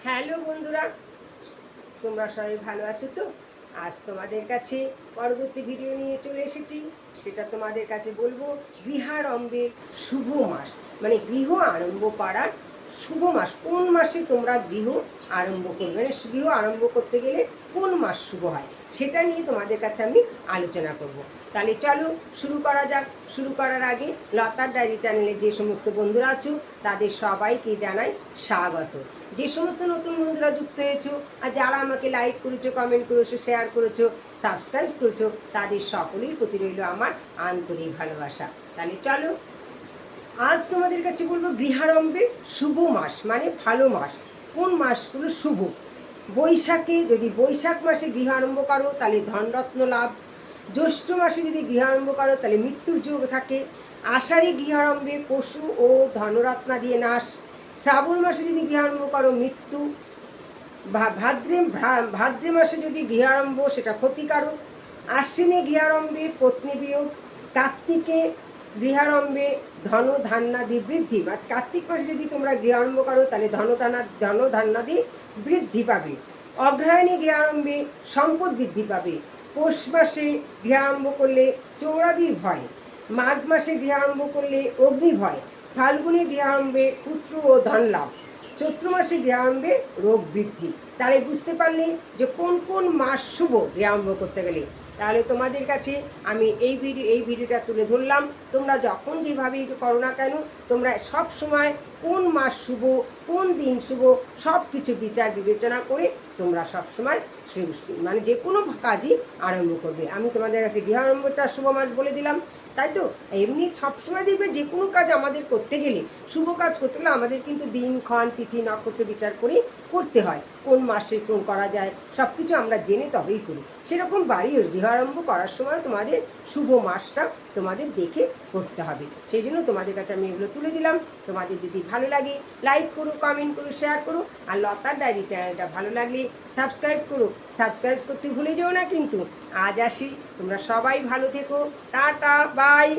Hello বন্ধুরা, তোমরা সবাই ভালো আছো তো? আজ তোমাদের কাছে পরবর্তী ভিডিও নিয়ে চলে এসেছি। সেটা তোমাদের কাছে বলবো গৃহারম্ভের শুভ মাস, মানে গৃহ আরম্ভ করার শুভ মাস। কোন মাসে তোমরা গৃহ আরম্ভ করবে, মানে গৃহ আরম্ভ করতে গেলে কোন মাস শুভ হয়, সেটা নিয়ে তোমাদের কাছে আমি আলোচনা করব। তাহলে চলো শুরু করা যাক। শুরু করার আগে লতার ডায়েরি চ্যানেলে যে সমস্ত বন্ধুরা আছো তাদের সবাইকে জানাই স্বাগত। যে সমস্ত নতুন বন্ধুরা যুক্ত হয়েছো আর যারা আমাকে লাইক করেছো, কমেন্ট করেছো, শেয়ার করেছো, সাবস্ক্রাইব করেছো, তাদের সকলের প্রতি রইল আমার আন্তরিক ভালোবাসা। তাহলে চলো, আজ তোমাদের কাছে বলবো গৃহারম্ভের শুভ মাস, মানে ভালো মাস। কোন মাসগুলো শুভ? বৈশাখে, যদি বৈশাখ মাসে গৃহ আরম্ভ করো তাহলে ধনরত্ন লাভ। জ্যৈষ্ঠ মাসে যদি গৃহ আরম্ভ করো তাহলে মৃত্যুর যোগ থাকে। আষাঢ়ে গৃহারম্ভে পশু ও ধনরত্না দিয়ে নাশ। শ্রাবণ মাসে যদি গৃহ আরম্ভ করো মৃত্যু। ভাদ্রে মাসে যদি গৃহারম্ভ সেটা ক্ষতিকারক। আশ্বিনে গৃহারম্ভে পত্নী বিয়োগ। কার্তিকে গৃহারম্ভে ধন ধান্যাদি বৃদ্ধি, বা কার্তিক মাসে যদি তোমরা গৃহারম্ভ করো তাহলে ধন ধান্যাদি বৃদ্ধি পাবে। অগ্রহায়ণে গৃহারম্ভে সম্পদ বৃদ্ধি পাবে। পৌষ মাসে গৃহারম্ভ করলে চৌরাদির ভয়। মাঘ মাসে গৃহারম্ভ করলে অগ্নি ভয়। ফাল্গুনে গৃহারম্ভে পুত্র ও ধন লাভ। চৈত্র মাসে গৃহারম্ভে রোগ বৃদ্ধি। তাহলে বুঝতে পারলে যে কোন কোন মাস শুভ গৃহারম্ভ করতে গেলে। তাহলে তোমাদের কাছে আমি এই ভিডিওটা তুলে ধরলাম। তোমরা যখন যেভাবেই করো না কেন, তোমরা সব সময় কোন মাস শুভ, কোন দিন শুভ, সব কিছু বিচার বিবেচনা করে তোমরা সব সময় মানে যে কোনো কাজই আরম্ভ করবে। আমি তোমাদের কাছে গৃহারম্ভটা শুভ মাস বলে দিলাম, তাই তো? এমনি সবসময় দেখবে যে কোনো কাজ আমাদের করতে গেলে, শুভ কাজ করতে গেলে আমাদের কিন্তু দিনক্ষণ তিথি নক্ষত্র বিচার করে করতে হয়। কোন মাসে কোন করা যায় সব কিছু আমরা জেনে তবেই করি। সেরকম বাড়িও গৃহ আরম্ভ করার সময় তোমাদের শুভ মাসটা তোমাদের দেখে করতে হবে। সেই জন্য তোমাদের কাছে আমি এগুলো তুলে দিলাম। তোমাদের যদি ভালো লাগে লাইক করো, কমেন্ট করো, শেয়ার করো। আর লতার ডায়েরি চ্যানেলটা ভালো লাগলে সাবস্ক্রাইব করো। সাবস্ক্রাইব করতে ভুলে যেও না কিন্তু। আজ আসি, তোমরা সবাই ভালো থেকো। Tata, by.